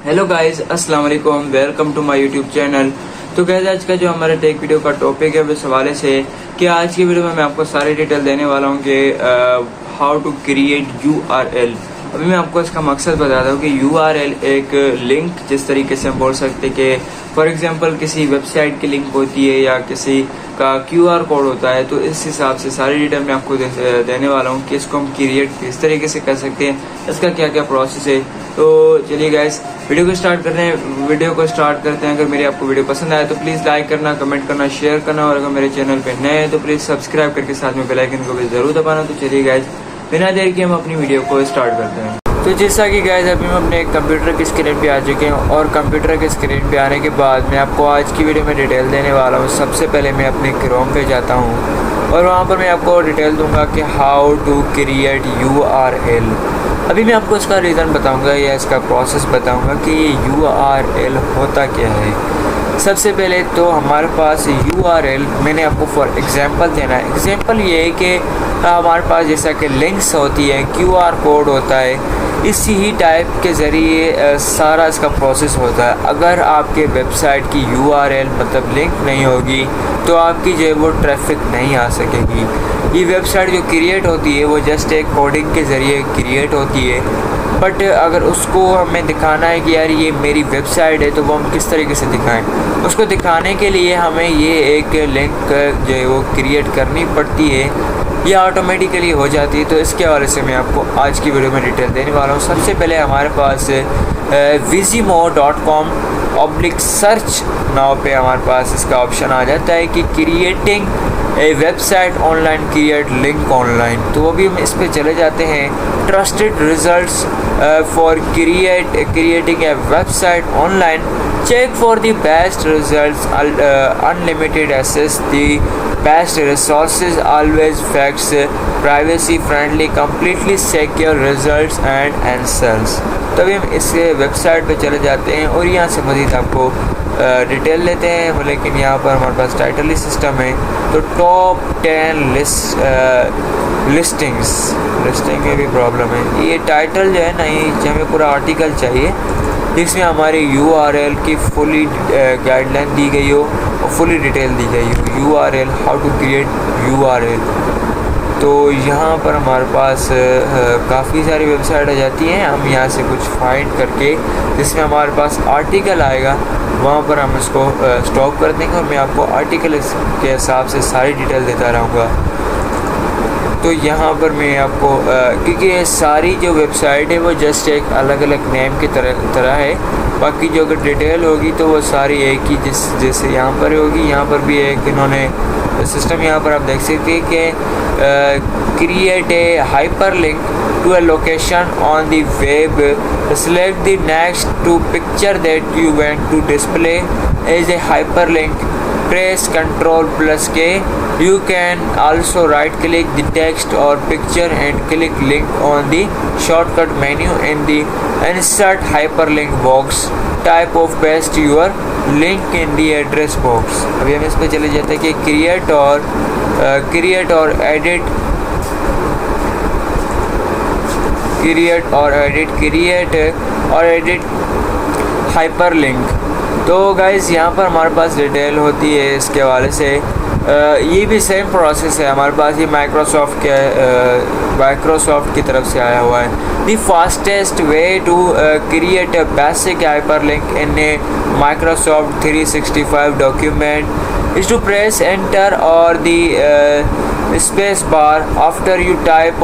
Hello guys, अस्सलाम वालेकुम, welcome to my YouTube channel. तो गाइस, आज का जो हमारा टेक वीडियो का टॉपिक है वो इस हवाले से कि आज की वीडियो में मैं आपको सारी डिटेल देने वाला हूँ कि हाउ टू क्रिएट यूआरएल। अभी मैं आपको इसका मकसद बताता हूँ कि यूआरएल एक लिंक, जिस तरीके से हम बोल सकते हैं कि फॉर एग्जांपल किसी वेबसाइट की लिंक होती है या किसी का क्यूआर कोड होता है, तो इस हिसाब से सारी डिटेल मैं आपको देने वाला हूँ कि इसको हम क्रिएट किस तरीके से कर सकते हैं, इसका क्या क्या प्रोसेस है। तो चलिए गाइस, वीडियो को स्टार्ट करते हैं। अगर मेरी आपको वीडियो पसंद आए तो प्लीज़ लाइक करना, कमेंट करना, शेयर करना, और अगर मेरे चैनल पे नए हैं तो प्लीज़ सब्सक्राइब करके साथ में बेल आइकन को भी ज़रूर दबाना। तो चलिए गाइस, बिना देर के हम अपनी वीडियो को स्टार्ट करते हैं। तो जैसा कि गाइस, अभी हम अपने कंप्यूटर की स्क्रीन पे आ चुके हैं और कंप्यूटर की स्क्रीन पे आने के बाद मैं आपको आज की वीडियो में डिटेल देने वाला हूँ। सबसे पहले मैं अपने क्रोम पे जाता हूँ और वहाँ पर मैं आपको डिटेल दूंगा कि हाउ टू क्रिएट यूआरएल। अभी मैं आपको इसका रीज़न बताऊंगा या इसका प्रोसेस बताऊंगा कि ये यूआरएल होता क्या है। सबसे पहले तो हमारे पास यूआरएल, मैंने आपको फॉर एग्जांपल देना है। एग्जांपल ये है कि हमारे पास जैसा कि लिंक्स होती है, क्यूआर कोड होता है, इसी ही टाइप के ज़रिए सारा इसका प्रोसेस होता है। अगर आपके वेबसाइट की यूआरएल मतलब लिंक नहीं होगी तो आपकी जो है वो ट्रैफिक नहीं आ सकेगी। ये वेबसाइट जो क्रिएट होती है वो जस्ट एक कोडिंग के ज़रिए क्रिएट होती है, बट अगर उसको हमें दिखाना है कि यार ये मेरी वेबसाइट है, तो वो हम किस तरीके से दिखाएं। उसको दिखाने के लिए हमें ये एक लिंक जो है वो क्रिएट करनी पड़ती है, ये ऑटोमेटिकली हो जाती है। तो इसके हवाले से मैं आपको आज की वीडियो में डिटेल देने वाला हूँ। सबसे पहले हमारे पास vizimo.com/search नाव पे हमारे पास इसका ऑप्शन आ जाता है कि creating a website online, create link online. तो अभी हम इस पे चले जाते हैं। Trusted results for creating a website online, check for the best results, unlimited access, the best resources, always facts, privacy friendly, completely secure results and answers. तो अभी हम इस वेबसाइट पे चले जाते हैं और यहाँ से मज़ीद आपको डिटेल लेते हैं, लेकिन यहाँ पर हमारे पास टाइटल ही सिस्टम है। तो टॉप 10 लिस्टिंग में भी प्रॉब्लम है। ये टाइटल जो है ना, ये हमें पूरा आर्टिकल चाहिए जिसमें हमारी यूआरएल की फुली गाइडलाइन दी गई हो और फुली डिटेल दी गई हो। URL, how to create URL. तो यहाँ पर हमारे पास काफ़ी सारी वेबसाइट आ जाती हैं। हम यहाँ से कुछ फाइंड करके जिसमें हमारे पास आर्टिकल आएगा, वहाँ पर हम इसको स्टॉप कर देंगे और मैं आपको आर्टिकल के हिसाब से सारी डिटेल देता रहूँगा। तो यहाँ पर मैं आपको क्योंकि ये सारी जो वेबसाइट है वो जस्ट एक अलग अलग नेम की तरह है, बाकी जो अगर डिटेल होगी तो वो सारी एक ही जैसे यहाँ पर होगी। यहाँ पर भी एक इन्होंने सिस्टम, यहाँ पर आप देख सकते हैं कि create a hyperlink to a location on the web, select the next to picture that you want to display as a hyperlink, press Ctrl+K. You can also right click the text or picture and click link on the shortcut menu in the insert hyperlink box. Type of paste your link in the address box. अभी हम इस पे चले जाते हैं कि create और edit hyperlink. तो गाइज़, यहाँ पर हमारे पास डिटेल होती है इसके हवाले से। ये भी सेम प्रोसेस है हमारे पास। ये माइक्रोसॉफ्ट की तरफ से आया हुआ है। The fastest way to create a basic hyperlink in a Microsoft 365 document is to press enter or the space bar after you type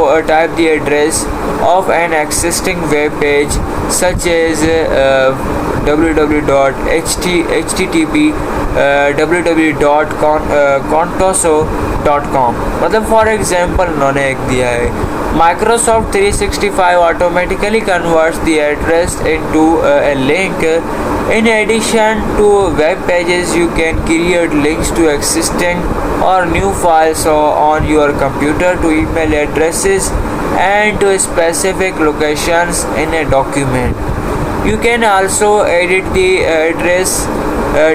the address of an existing web page such as www.http www.contoso.com। मतलब for example उन्होंने एक दिया है, Microsoft 365 automatically converts the address into a link. In addition to web pages, you can create links to existing or new files on your computer, to email addresses and to specific locations in a document. You can also edit the address,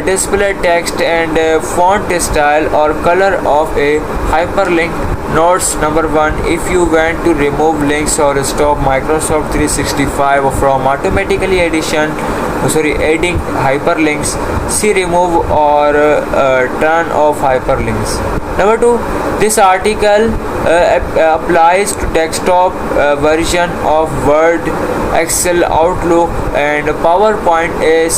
display text and font style or color of a hyperlink. Notes number 1: if you want to remove links or stop Microsoft 365 from automatically addition adding hyperlinks. See remove or turn off hyperlinks. Number 2, this article applies to desktop version of Word, Excel, Outlook, and PowerPoint. A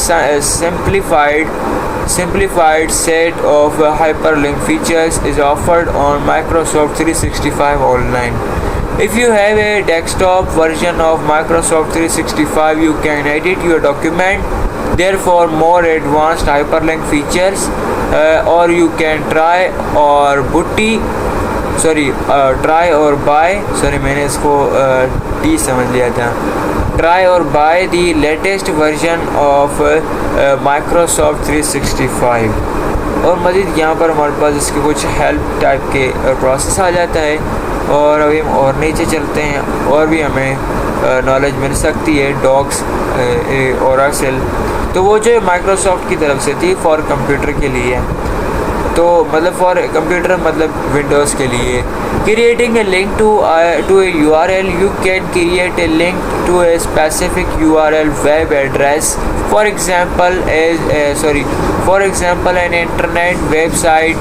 simplified set of hyperlink features is offered on Microsoft 365 Online. If you have a desktop version of Microsoft 365, you can edit your document there for more advanced hyperlink features, or you can try or buy, मैंने इसको T समझ लिया था, try or buy the latest version of Microsoft 365. और मज़ीद यहाँ पर हमारे पास इसके कुछ हेल्प टाइप के प्रोसेस आ जाता है। और अभी हम और नीचे चलते हैं और भी हमें नॉलेज मिल सकती है डॉक्स ओराकल। तो वो जो माइक्रोसॉफ्ट की तरफ से थी फॉर कंप्यूटर के लिए, तो मतलब फॉर कंप्यूटर मतलब विंडोज़ के लिए। Creating a link to a URL, you can create a link to a specific URL web address, for example an internet website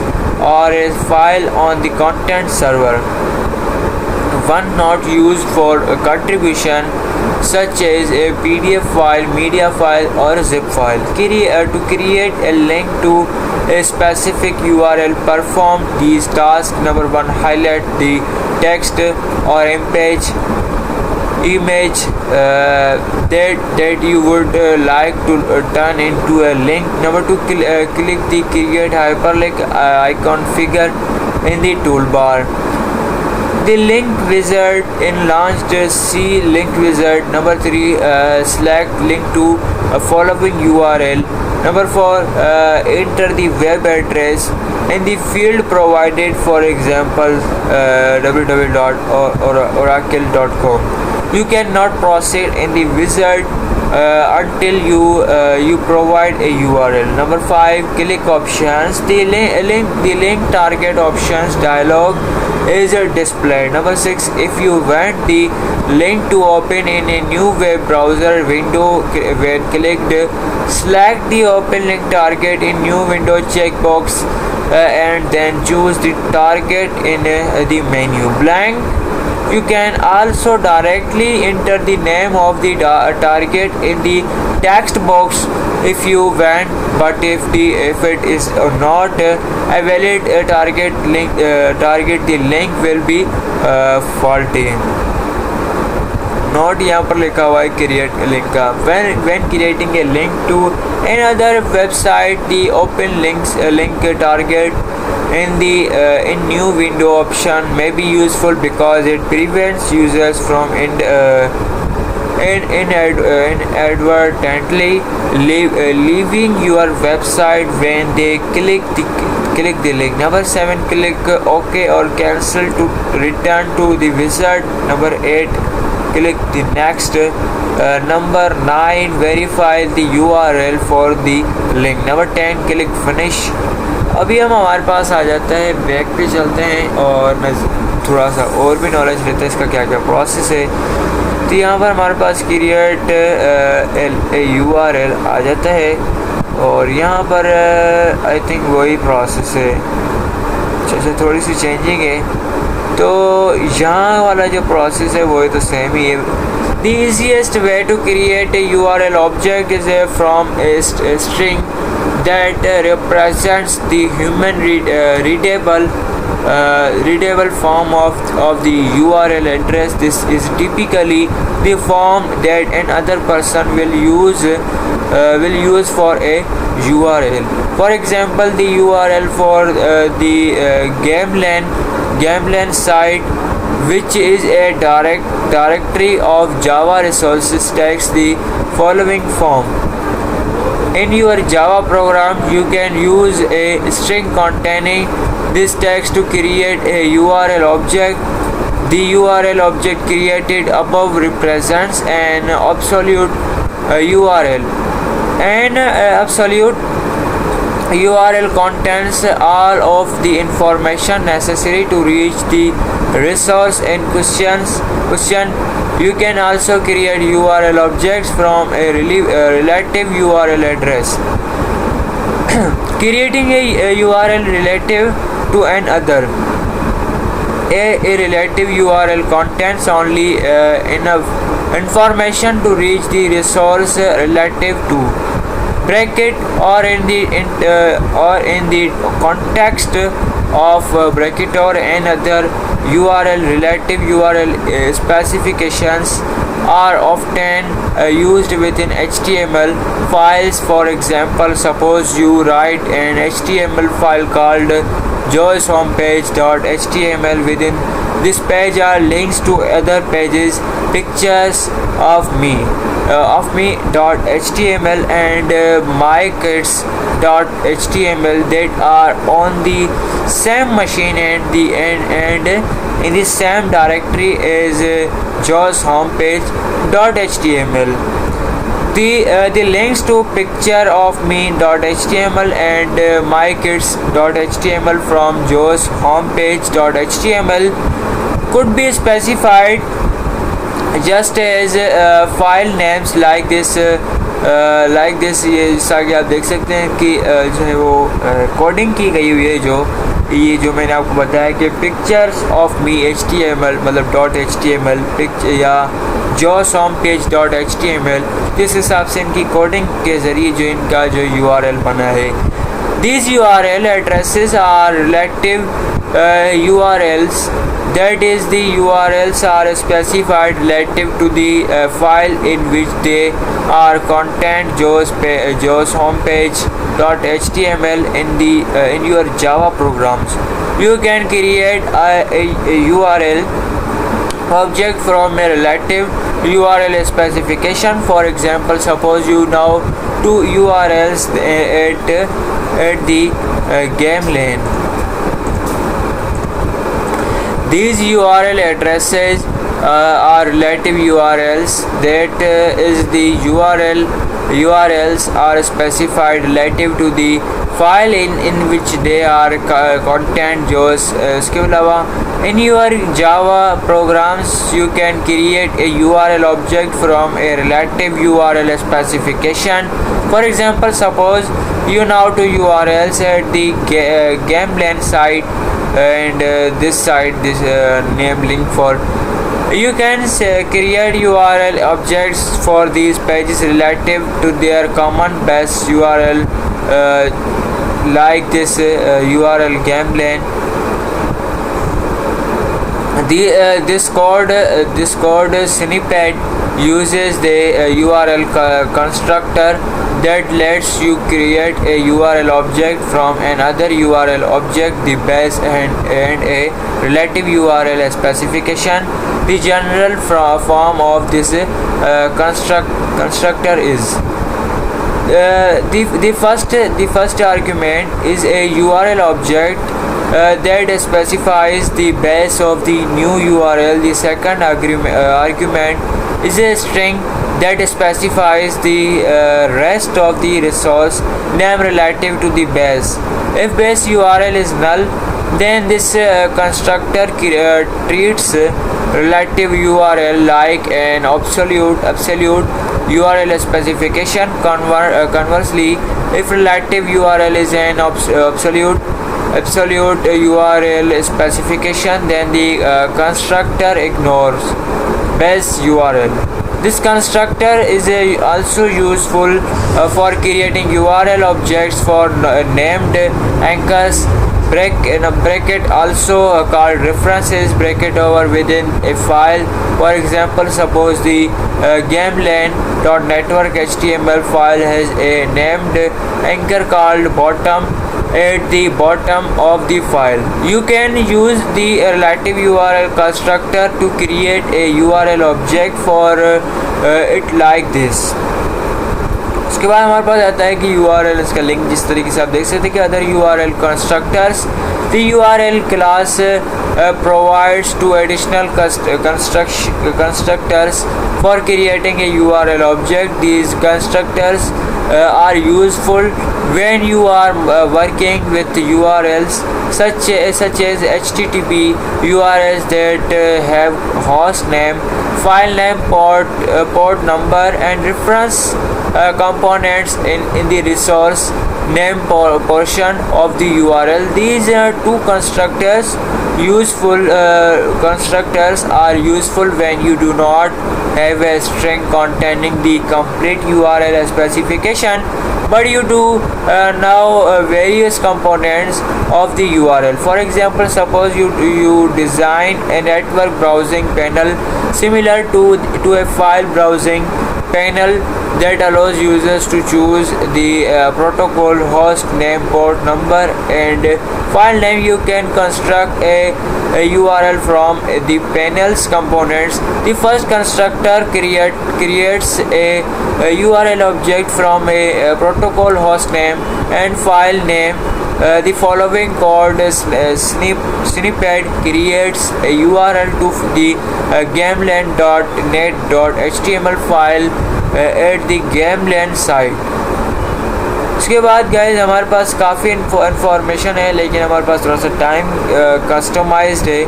और a file on the content server, one not used for a contribution such as a PDF file, media file or zip file. To create a link to a specific URL, perform these tasks. Number 1, highlight the text or image that you would like to turn into a link. Number 2, click the create hyperlink icon figure in the toolbar. The link wizard in launched. See link wizard. Number 3, select link to a following URL. Number 4, enter the web address in the field provided, for example www.oracle.com. You cannot proceed in the wizard until you provide a URL. Number 5, click options. The link target options dialog is displayed. Number 6, if you want the link to open in a new web browser window, when clicked, select the open link target in new window checkbox and then choose the target in the menu. Blank. You can also directly enter the name of the target in the text box if you want, but if it is not a valid target, the link will be faulty. Note यहाँ पर लिखा हुआ है create link का। when creating a link to another website, the open link target in new window option may be useful because it prevents users from inadvertently leaving your website when they click the link. Number 7, click OK or cancel to return to the wizard. Number 8, click the next. Number 9, verify the URL for the link. Number 10, click finish. अभी हम हमारे पास आ जाता है, back पे चलते हैं और मैं थोड़ा सा और भी नॉलेज लेते हैं इसका क्या क्या प्रोसेस है। तो यहाँ पर हमारे पास क्रिएट URL आ जाता है और यहाँ पर आई थिंक वही प्रोसेस है। अच्छा थोड़ी सी चेंजिंग है, तो यहाँ वाला जो प्रोसेस है वो तो सेम ही है। The easiest way to create a URL object is from a string that represents the human readable form of the URL address. This is typically the form that another person will use for a URL. For example, the URL for the Gamelan site, which is a directory of Java resources, takes the following form. In your Java program, you can use a string containing this text to create a URL object. The URL object created above represents an absolute URL. An absolute URL contains all of the information necessary to reach the resource in question. You can also create URL objects from a relative URL address. Creating a URL relative to another. A relative URL contains only enough information to reach the resource relative to. Bracket or in the context of bracket or another URL. Relative URL specifications are often used within HTML files. For example, suppose you write an HTML file called joeshomepage.html. Within this page are links to other pages, pictures of me.html and mykids.html that are on the same machine and in the same directory as joeshomepage.html. The links to picture of me.html and mykids.html from joeshomepage.html could be specified just as file names like this. ये जैसा कि आप देख सकते हैं कि जो है वो कोडिंग की गई हुई है ये जो मैंने आपको बताया कि पिक्चर्स ऑफ मी HTML मतलब .html पिक्चर या joeshomepage.html, जिस हिसाब से इनकी कोडिंग के ज़रिए जो इनका जो URL बना है. These URL addresses are relative URLs, that is the URLs are specified relative to the file in which they are contained. joeshomepage.html in your Java programs. You can create a URL object from a relative URL specification. For example, suppose you know two URLs at the game lane. These URL addresses are relative URLs, that is the URLs are specified relative to the file in which they are contained. इसके अलावा in your Java programs you can create a URL object from a relative URL specification. For example, suppose you know two URLs at the game lane site and this site, this name link for. You can create URL objects for these pages relative to their common base URL, like this URL game lane. This code snippet uses the URL constructor that lets you create a URL object from another URL object, the base and a relative URL specification. The general form of this constructor is the first argument is a URL object that specifies the base of the new URL. The second argument is a string that specifies the rest of the resource name relative to the base. If base URL is null, then this constructor treats relative URL like an absolute URL specification. Conversely, if relative URL is an absolute URL specification, then the constructor ignores base URL. This constructor is also useful for creating URL objects for named anchors. Bracket also called references bracket over within a file. For example, suppose the gamelane.network HTML file has a named anchor called bottom at the bottom of the file. You can use the relative URL constructor to create a URL object for it like this. उसके बाद हमारे पास आता है कि URL इसका link जिस तरीके से आप देख सकते हैं कि other URL constructors. The URL class provides two additional constructors for creating a URL object. These constructors are useful when you are working with URLs such as HTTP URLs that have host name file name, port number, and reference components in the resource name portion of the URL. These two constructors are useful when you do not have a string containing the complete URL specification, but you do now various components of the URL. For example, suppose you design a network browsing panel similar to a file browsing panel that allows users to choose the protocol, host name, port number, and file name. You can construct a URL from the panel's components. The first constructor creates a URL object from a protocol, host name, and file name. The following code snippet creates a URL to the gamelan.net.html file at the Gamelan site. उसके बाद guys हमारे पास काफ़ी information है, लेकिन हमारे पास थोड़ा सा time customised है,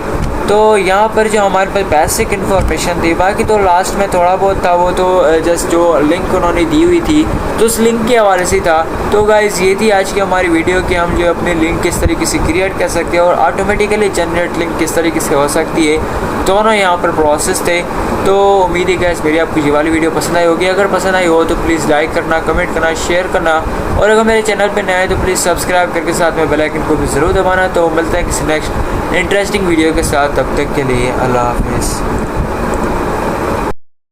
तो यहाँ पर जो हमारे पास बेसिक इन्फॉर्मेशन थी, बाकी तो लास्ट में थोड़ा बहुत था, वो तो जस्ट जो लिंक उन्होंने दी हुई थी तो उस लिंक के हवाले से था। तो गाइज़ ये थी आज की हमारी वीडियो कि हम जो अपनी लिंक किस तरीके से क्रिएट कर सकते हैं और ऑटोमेटिकली जनरेट लिंक किस तरीके से हो सकती है, दोनों यहाँ पर प्रोसेस थे। तो उम्मीद है गाइस मेरी आपको ये वाली वीडियो पसंद आई होगी। अगर पसंद आई हो तो प्लीज़ लाइक करना, कमेंट करना, शेयर करना, और अगर मेरे चैनल पे नए हैं तो प्लीज़ सब्सक्राइब करके साथ में बेल आइकन को भी ज़रूर दबाना। तो मिलते हैं किसी नेक्स्ट इंटरेस्टिंग वीडियो के साथ, तब तक के लिए अल्लाह हाफिज़।